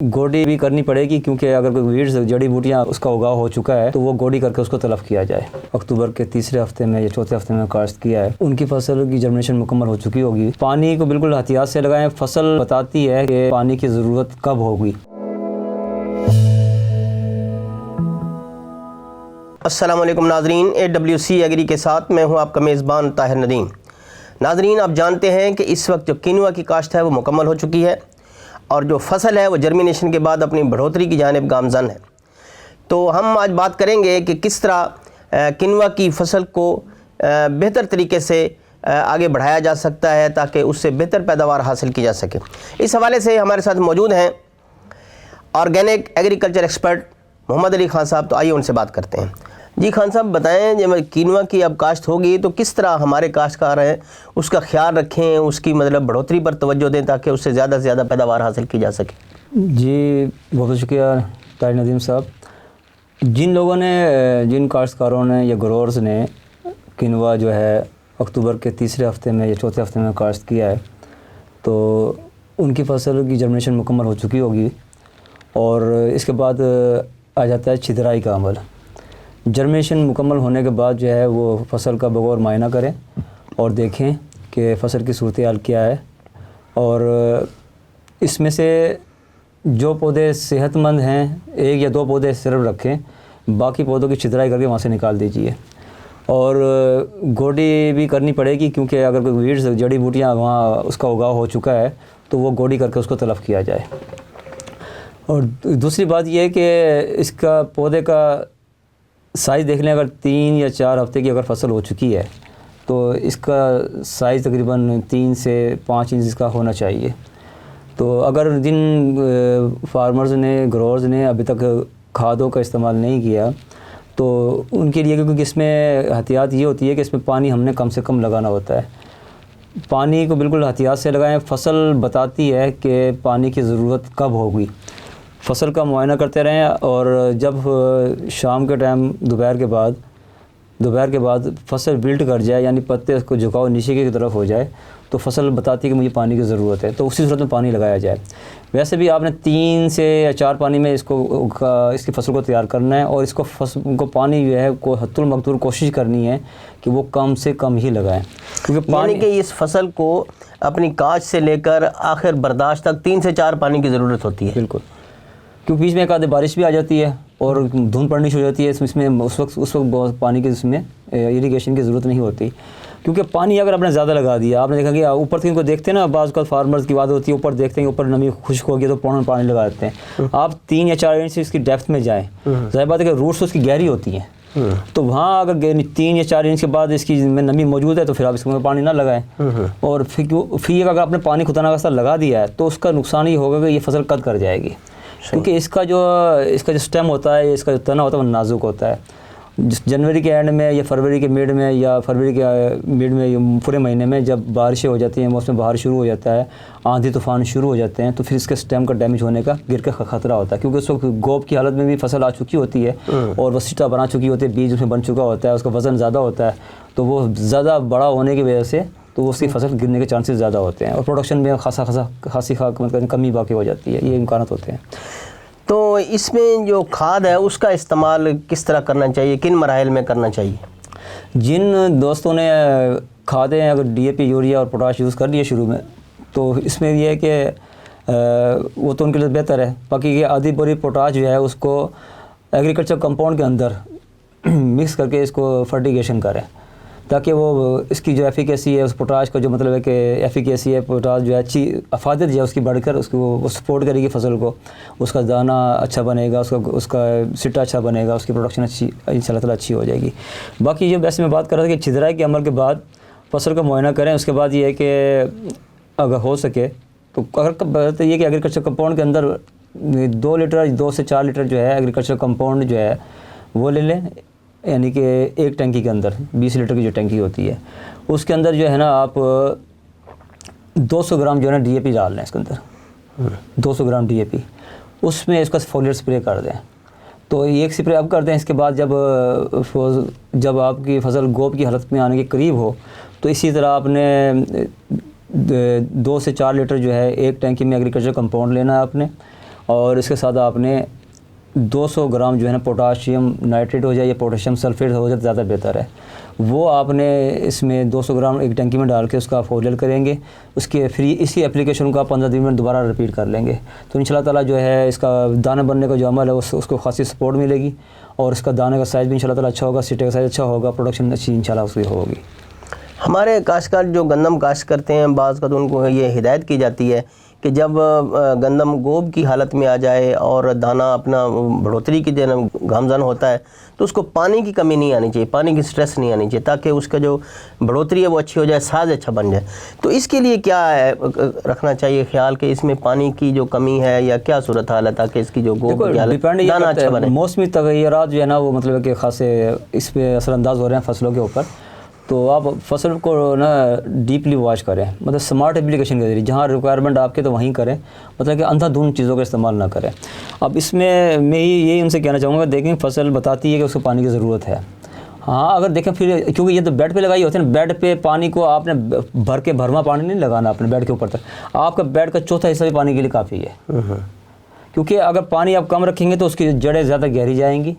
گوڈی بھی کرنی پڑے گی، کیونکہ اگر کوئی ویڈز جڑی بوٹیاں اس کا اگاؤ ہو چکا ہے تو وہ گوڈی کر کے اس کو تلف کیا جائے۔ اکتوبر کے تیسرے ہفتے میں یا چوتھے ہفتے میں کاشت کیا ہے، ان کی فصل کی جرمنیشن مکمل ہو چکی ہوگی۔ پانی کو بالکل احتیاط سے لگائیں، فصل بتاتی ہے کہ پانی کی ضرورت کب ہوگی۔ السلام علیکم ناظرین، AWC ایگری کے ساتھ میں ہوں آپ کا میزبان طاہر ندیم۔ ناظرین، آپ جانتے ہیں کہ اس وقت جو کینوا کی کاشت ہے وہ مکمل ہو چکی ہے اور جو فصل ہے وہ جرمینیشن کے بعد اپنی بڑھوتری کی جانب گامزن ہے۔ تو ہم آج بات کریں گے کہ کس طرح کینوا کی فصل کو بہتر طریقے سے آگے بڑھایا جا سکتا ہے تاکہ اس سے بہتر پیداوار حاصل کی جا سکے۔ اس حوالے سے ہمارے ساتھ موجود ہیں آرگینک ایگریکلچر ایکسپرٹ محمد علی خان صاحب، تو آئیے ان سے بات کرتے ہیں۔ جی خان صاحب، بتائیں جب کینوا کی اب کاشت ہوگی تو کس طرح ہمارے کاشتکار ہیں اس کا خیال رکھیں، اس کی بڑھوتری پر توجہ دیں تاکہ اس سے زیادہ سے زیادہ پیداوار حاصل کی جا سکے۔ جی بہت شکریہ طاہر ندیم صاحب۔ جن کاشتکاروں نے یا گروورز نے کینوا جو ہے اکتوبر کے تیسرے ہفتے میں یا چوتھے ہفتے میں کاشت کیا ہے تو ان کی فصل کی جرمنیشن مکمل ہو چکی ہوگی، اور اس کے بعد آ جاتا ہے چھدرائی کا عمل۔ جرمنیشن مکمل ہونے کے بعد جو ہے وہ فصل کا بغور معائنہ کریں اور دیکھیں کہ فصل کی صورتحال کیا ہے، اور اس میں سے جو پودے صحت مند ہیں ایک یا دو پودے صرف رکھیں، باقی پودوں کی چھدرائی کر کے وہاں سے نکال دیجیے۔ اور گوڈی بھی کرنی پڑے گی، کیونکہ اگر کوئی ویڈز جڑی بوٹیاں وہاں اس کا اگاؤ ہو چکا ہے تو وہ گوڈی کر کے اس کو تلف کیا جائے۔ اور دوسری بات یہ ہے کہ اس کا پودے کا سائز دیکھ لیں، اگر 3 یا 4 ہفتے کی اگر فصل ہو چکی ہے تو اس کا سائز تقریباً 3 سے 5 انچ کا ہونا چاہیے۔ تو اگر جن فارمرز نے گروورز نے ابھی تک کھادوں کا استعمال نہیں کیا تو ان کے لیے، کیونکہ اس میں احتیاط یہ ہوتی ہے کہ اس میں پانی ہم نے کم سے کم لگانا ہوتا ہے۔ پانی کو بالکل احتیاط سے لگائیں، فصل بتاتی ہے کہ پانی کی ضرورت کب ہوگی۔ فصل کا معائنہ کرتے رہیں، اور جب شام کے ٹائم دوپہر کے بعد فصل بلٹ کر جائے، یعنی پتے اس کو جھکاؤ نیچے کی طرف ہو جائے، تو فصل بتاتی ہے کہ مجھے پانی کی ضرورت ہے، تو اسی صورت میں پانی لگایا جائے۔ ویسے بھی آپ نے 3 سے یا 4 پانی میں اس کی فصل کو تیار کرنا ہے، اور اس کو پانی جو ہے کو حد المقدور کوشش کرنی ہے کہ وہ کم سے کم ہی لگائیں، کیونکہ پانی کہ اس فصل کو اپنی کاشت سے لے کر آخر برداشت تک 3 سے 4 پانی کی ضرورت ہوتی ہے۔ بالکل، کیونکہ بیچ میں ایک آدھی بارش بھی آ جاتی ہے اور دھند پڑنی شروع ہو جاتی ہے، اس وقت بہت پانی کی اس میں ایریگیشن کی ضرورت نہیں ہوتی، کیونکہ پانی اگر آپ نے زیادہ لگا دیا، آپ نے دیکھا کہ اوپر سے ان کو دیکھتے ہیں نا، بعض اوقات فارمرز کی بات ہوتی ہے، اوپر دیکھتے ہیں اوپر نمی خشک ہو گئی تو فوراً پانی لگا دیتے ہیں۔ آپ 3 یا 4 انچ سے اس کی ڈیپتھ میں جائیں، ظاہر بات ہے کہ روٹس اس کی گہری ہوتی ہیں، تو وہاں اگر 3 یا 4 انچ کے بعد اس کی میں نمی موجود ہے تو پھر آپ اس میں پانی نہ لگائیں۔ اور پھر اگر آپ نے پانی خدا نخواستہ لگا دیا ہے تو اس کا نقصان یہ ہوگا کہ یہ فصل قد کر جائے گی، کیونکہ اس کا جو سٹیم ہوتا ہے، اس کا جو تنا ہوتا ہے وہ نازک ہوتا ہے۔ جنوری کے اینڈ میں یا فروری کے مڈ میں یا فروری کے مڈ میں پورے مہینے میں جب بارشیں ہو جاتی ہیں، موسم بہار شروع ہو جاتا ہے، آندھی طوفان شروع ہو جاتے ہیں، تو پھر اس کے سٹیم کا ڈیمیج ہونے کا گر کے خطرہ ہوتا ہے، کیونکہ اس وقت گوب کی حالت میں بھی فصل آ چکی ہوتی ہے اور وہ سٹا بنا چکی ہوتی ہے، بیج اس میں بن چکا ہوتا ہے، اس کا وزن زیادہ ہوتا ہے، تو وہ زیادہ بڑا ہونے کی وجہ سے تو اس کی فصل گرنے کے چانسز زیادہ ہوتے ہیں، اور پروڈکشن میں خاصی کمی باقی ہو جاتی ہے، یہ امکانات ہوتے ہیں۔ تو اس میں جو کھاد ہے اس کا استعمال کس طرح کرنا چاہیے، کن مراحل میں کرنا چاہیے؟ جن دوستوں نے کھادیں اگر DAP، یوریا اور پوٹاش یوز کر لیے شروع میں، تو اس میں یہ ہے کہ وہ تو ان کے لیے بہتر ہے۔ باقی یہ آدھی بوری پوٹاش جو ہے اس کو ایگریکلچر کمپاؤنڈ کے اندر مکس کر کے اس کو فرٹیگیشن کریں، تاکہ وہ اس کی جو ایفیکیسی ہے، اس پوٹاش کا جو مطلب ہے کہ ایفیکیسی ہے، پوٹاش جو ہے اچھی افادیت جو ہے اس کی بڑھ کر اس کو وہ سپورٹ کرے گی فصل کو، اس کا دانہ اچھا بنے گا، اس کا سٹا اچھا بنے گا، اس کی پروڈکشن اچھی انشاءاللہ تعالیٰ اچھی ہو جائے گی۔ باقی جو ویسے میں بات کر رہا تھا کہ چھدرائی کے عمل کے بعد فصل کا معائنہ کریں، اس کے بعد یہ ہے کہ اگر ہو سکے تو اگر یہ کہ ایگریکلچر کمپاؤنڈ کے اندر 2 سے 4 لیٹر جو ہے ایگریکلچر کمپاؤنڈ جو ہے وہ لے لیں، یعنی کہ ایک ٹینکی کے اندر 20 لیٹر کی جو ٹینکی ہوتی ہے اس کے اندر جو ہے نا آپ 200 گرام جو ہے نا DAP ڈال لیں، اس کے اندر 200 گرام DAP، اس میں اس کا فولیٹ سپرے کر دیں۔ تو ایک سپرے اب کر دیں، اس کے بعد جب آپ کی فصل گوب کی حالت میں آنے کے قریب ہو تو اسی طرح آپ نے 2 سے 4 لیٹر جو ہے ایک ٹینکی میں ایگریکلچر کمپاؤنڈ لینا ہے آپ نے، اور اس کے ساتھ آپ نے 200 گرام جو ہے نا پوٹاشیم نائٹریٹ ہو جائے یا پوٹاشیم سلفیٹ ہو جائے زیادہ بہتر ہے، وہ آپ نے اس میں 200 گرام ایک ٹنکی میں ڈال کے اس کا آپ فولیل کریں گے، اس کے اسی اپلیکیشن کو آپ 15 دن میں دوبارہ رپیٹ کر لیں گے، تو انشاءاللہ تعالیٰ جو ہے اس کا دانے بننے کا جو عمل ہے اس کو خاصی سپورٹ ملے گی، اور اس کا دانے کا سائز بھی انشاءاللہ تعالیٰ اچھا ہوگا، سٹے کا سائز اچھا ہوگا، پروڈکشن اچھی انشاءاللہ اس کی ہوگی۔ ہمارے کاشتکار جو گندم کاشت کرتے ہیں بعض کا تو ان کو یہ ہدایت کی جاتی ہے کہ جب گندم گوب کی حالت میں آ جائے اور دانہ اپنا بڑھوتری کی گامزن ہوتا ہے تو اس کو پانی کی کمی نہیں آنی چاہیے، پانی کی سٹریس نہیں آنی چاہیے، تاکہ اس کا جو بڑھوتری ہے وہ اچھی ہو جائے، ساز اچھا بن جائے۔ تو اس کے لیے کیا ہے رکھنا چاہیے خیال کہ اس میں پانی کی جو کمی ہے یا کیا صورت حال ہے تاکہ اس کی جو گوب کی حالت دانہ اچھا بنے؟ موسمی تغیرات جو ہے نا وہ مطلب ہے کہ خاصے اس پہ اثر انداز ہو رہے ہیں فصلوں کے اوپر، تو آپ فصل کو نا ڈیپلی واش کریں، مطلب سمارٹ اپلیکیشن کے ذریعے جہاں ریکوائرمنٹ آپ کے تو وہیں کریں، مطلب کہ اندھا دھند چیزوں کا استعمال نہ کریں۔ اب اس میں یہی ان سے کہنا چاہوں گا، دیکھیں فصل بتاتی ہے کہ اس کو پانی کی ضرورت ہے، ہاں اگر دیکھیں پھر کیونکہ یہ تو بیڈ پہ لگائی ہوتی ہے نا، بیڈ پہ پانی کو آپ نے بھرما پانی نہیں لگانا اپنے بیڈ کے اوپر تک، آپ کا بیڈ کا چوتھا حصہ بھی پانی کے لیے کافی ہے، کیونکہ اگر پانی آپ کم رکھیں گے تو اس کی جڑیں زیادہ گہری جائیں گی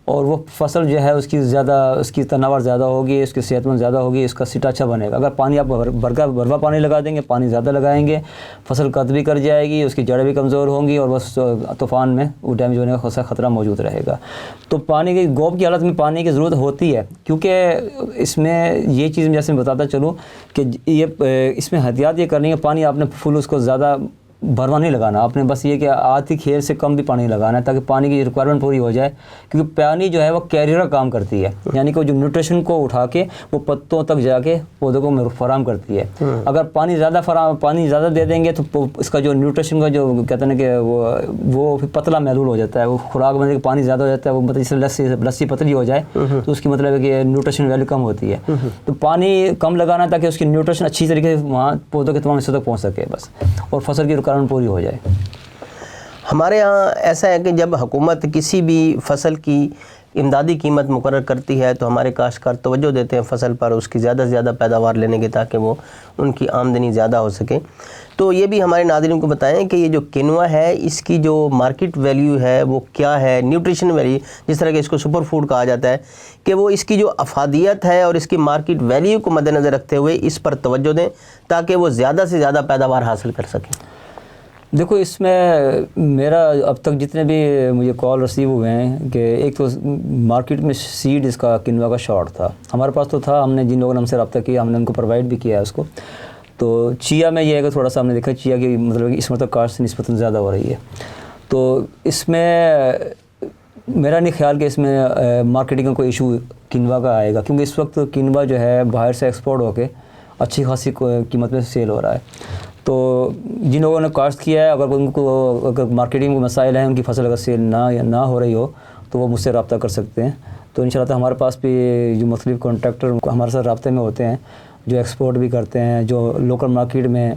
اور وہ فصل جو ہے اس کی تناور زیادہ ہوگی، اس کی صحت مند زیادہ ہوگی، اس کا سٹا اچھا بنے گا۔ اگر پانی آپ بھروا پانی لگا دیں گے، پانی زیادہ لگائیں گے، فصل قط بھی کر جائے گی، اس کی جڑیں بھی کمزور ہوں گی اور بس طوفان میں وہ ڈیمیج ہونے کا خطرہ موجود رہے گا۔ تو پانی کی گوب کی حالت میں پانی کی ضرورت ہوتی ہے، کیونکہ اس میں یہ چیز جیسے میں بتاتا چلوں کہ اس میں احتیاط یہ کرنی ہے، پانی آپ نے فل اس کو زیادہ بھروا نہیں لگانا، آپ نے بس یہ کہ آدھی کھیل سے کم بھی پانی لگانا ہے تاکہ پانی کی ریکوائرمنٹ پوری ہو جائے، کیونکہ پانی جو ہے وہ کیریئر کا کام کرتی ہے، یعنی کہ جو نیوٹریشن کو اٹھا کے وہ پتوں تک جا کے پودوں کو فراہم کرتی ہے۔ اگر پانی زیادہ دے دیں گے تو اس کا جو نیوٹریشن کا جو کہتے ہیں کہ وہ پتلا محلول ہو جاتا ہے، وہ خوراک بننے کے پانی زیادہ ہو جاتا ہے، وہ مطلب اس سے لسی پتلی ہو جائے تو اس کی مطلب ہے کہ نیوٹریشن ویلیو کم ہوتی ہے، تو پانی کم لگانا تاکہ اس کی نیوٹریشن اچھی طریقے سے وہاں پودوں کے تمام حصوں تک پہنچ سکے بس، اور فصل کی پوری ہو جائے۔ ہمارے ہاں ایسا ہے کہ جب حکومت کسی بھی فصل کی امدادی قیمت مقرر کرتی ہے تو ہمارے کاشتکار توجہ دیتے ہیں فصل پر، اس کی زیادہ سے زیادہ پیداوار لینے کے تاکہ وہ ان کی آمدنی زیادہ ہو سکے۔ تو یہ بھی ہمارے ناظرین کو بتائیں کہ یہ جو کینوا ہے اس کی جو مارکیٹ ویلیو ہے وہ کیا ہے، نیوٹریشن ویلیو جس طرح کہ اس کو سپر فوڈ کہا جاتا ہے، کہ وہ اس کی جو افادیت ہے اور اس کی مارکیٹ ویلیو کو مد نظر رکھتے ہوئے اس پر توجہ دیں تاکہ وہ زیادہ سے زیادہ پیداوار حاصل کر سکیں۔ دیکھو اس میں میرا اب تک جتنے بھی مجھے کال ریسیو ہوئے ہیں کہ ایک تو مارکیٹ میں سیڈ اس کا کینوا کا شارٹ تھا، ہمارے پاس تو تھا، ہم نے جن لوگوں نے ہم سے رابطہ کیا ہم نے ان کو پرووائڈ بھی کیا ہے اس کو۔ تو چیا میں یہ ہے کہ تھوڑا سا ہم نے دیکھا چیا کہ مطلب کہ اس مرتبہ کاسٹ سے نسبتاً زیادہ ہو رہی ہے، تو اس میں میرا نہیں خیال کہ اس میں مارکیٹنگ کا کوئی ایشو کینوا کا آئے گا، کیونکہ اس وقت کینوا جو ہے باہر سے ایکسپورٹ ہو کے اچھی خاصی قیمت میں سیل ہو رہا ہے۔ تو جن لوگوں نے کاشت کیا ہے اگر مارکیٹنگ کے مسائل ہیں، ان کی فصل اگر سیل نہ ہو رہی ہو تو وہ مجھ سے رابطہ کر سکتے ہیں، تو انشاءاللہ ہمارے پاس بھی جو مختلف کانٹریکٹر ہمارے ساتھ رابطے میں ہوتے ہیں، جو ایکسپورٹ بھی کرتے ہیں، جو لوکل مارکیٹ میں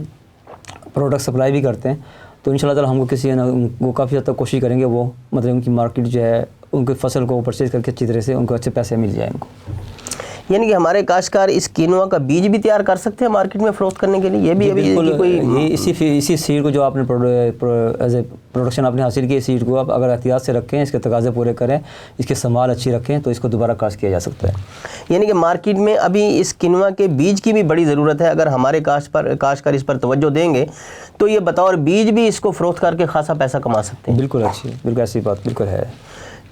پروڈکٹ سپلائی بھی کرتے ہیں، تو انشاءاللہ تعالیٰ ہم کو وہ کافی حد تک کوشش کریں گے وہ مطلب ان کی مارکیٹ جو ہے ان کی فصل کو پرچیز کر کے اچھی طرح سے ان کو اچھے پیسے مل جائیں ان کو۔ یعنی کہ ہمارے کاشتکار اس کینوا کا بیج بھی تیار کر سکتے ہیں مارکیٹ میں فروخت کرنے کے لیے؟ یہ بھی بالکل، اسی سیڈ کو جو آپ نے ایز اے پروڈکشن آپ نے حاصل کی سیڈ کو آپ اگر احتیاط سے رکھیں، اس کے تقاضے پورے کریں، اس کی سنبھال اچھی رکھیں تو اس کو دوبارہ کاشت کیا جا سکتا ہے۔ یعنی کہ مارکیٹ میں ابھی اس کینوا کے بیج کی بھی بڑی ضرورت ہے، اگر ہمارے کاشتکار اس پر توجہ دیں گے تو یہ بطور بیج بھی اس کو فروخت کر کے خاصا پیسہ کما سکتے ہیں۔ بالکل اچھی، بالکل ایسی بات بالکل ہے۔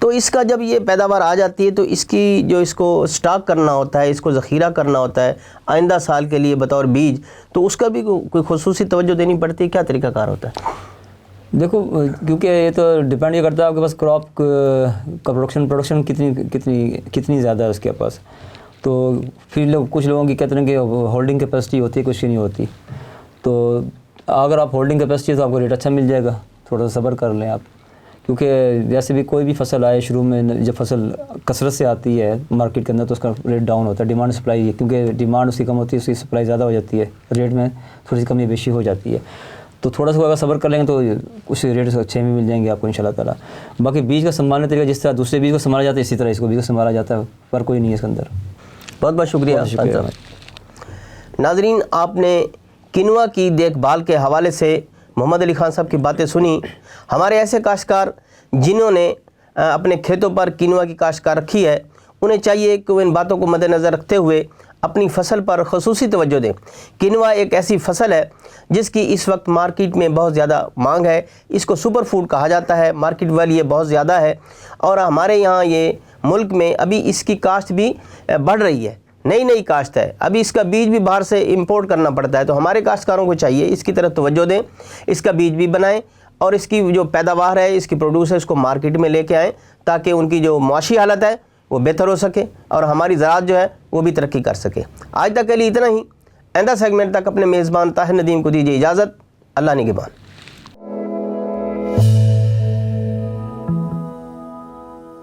تو اس کا جب یہ پیداوار آ جاتی ہے تو اس کی جو اس کو سٹاک کرنا ہوتا ہے، اس کو ذخیرہ کرنا ہوتا ہے آئندہ سال کے لیے بطور بیج، تو اس کا بھی کوئی خصوصی توجہ دینی پڑتی ہے، کیا طریقہ کار ہوتا ہے؟ دیکھو کیونکہ یہ تو ڈیپینڈ یہ کرتا ہے آپ کے پاس کراپ کا پروڈکشن کتنی زیادہ ہے اس کے پاس، تو پھر کچھ لوگوں کی کہتے ہیں کہ ہولڈنگ کیپیسٹی ہوتی ہے، کچھ کی نہیں ہوتی، تو اگر آپ ہولڈنگ کیپیسٹی ہے تو آپ کو ریٹ اچھا مل جائے گا، تھوڑا سا صبر کر لیں آپ، کیونکہ جیسے بھی کوئی بھی فصل آئے شروع میں جب فصل کثرت سے آتی ہے مارکیٹ کے اندر تو اس کا ریٹ ڈاؤن ہوتا ہے، ڈیمانڈ سپلائی ہے، کیونکہ ڈیمانڈ اس کی کم ہوتی ہے اس کی سپلائی زیادہ ہو جاتی ہے، ریٹ میں تھوڑی سی کمی بیشی ہو جاتی ہے، تو تھوڑا سا اگر صبر کر لیں گے تو کچھ ریٹ اچھے میں مل جائیں گے آپ کو انشاءاللہ تعالیٰ۔ باقی بیج کا سنبھالنے طریقہ جس طرح دوسرے بیج کو سنبھالا جاتا ہے اسی طرح اس کو بیج کو سنبھالا جاتا ہے، پر کوئی نہیں ہے اس کے اندر۔ بہت بہت شکریہ۔ ناظرین، آپ نے کینوا کی دیکھ بھال کے حوالے سے محمد علی خان صاحب کی باتیں سنی۔ ہمارے ایسے کاشتکار جنہوں نے اپنے کھیتوں پر کینوا کی کاشت کر رکھی ہے انہیں چاہیے کہ وہ ان باتوں کو مد نظر رکھتے ہوئے اپنی فصل پر خصوصی توجہ دیں۔ کینوا ایک ایسی فصل ہے جس کی اس وقت مارکیٹ میں بہت زیادہ مانگ ہے، اس کو سپر فوڈ کہا جاتا ہے، مارکیٹ ویلیو یہ بہت زیادہ ہے، اور ہمارے یہاں یہ ملک میں ابھی اس کی کاشت بھی بڑھ رہی ہے، نئی کاشت ہے، ابھی اس کا بیج بھی باہر سے امپورٹ کرنا پڑتا ہے۔ تو ہمارے کاشتکاروں کو چاہیے اس کی طرف توجہ دیں، اس کا بیج بھی بنائیں اور اس کی جو پیداوار ہے، اس کی پروڈیوس ہے، اس کو مارکیٹ میں لے کے آئیں تاکہ ان کی جو معاشی حالت ہے وہ بہتر ہو سکے اور ہماری زراعت جو ہے وہ بھی ترقی کر سکے۔ آج تک کے لیے اتنا ہی۔ آئندہ سیگمنٹ تک اپنے میزبان طاہر ندیم کو دیجیے اجازت۔ اللہ نگہبان۔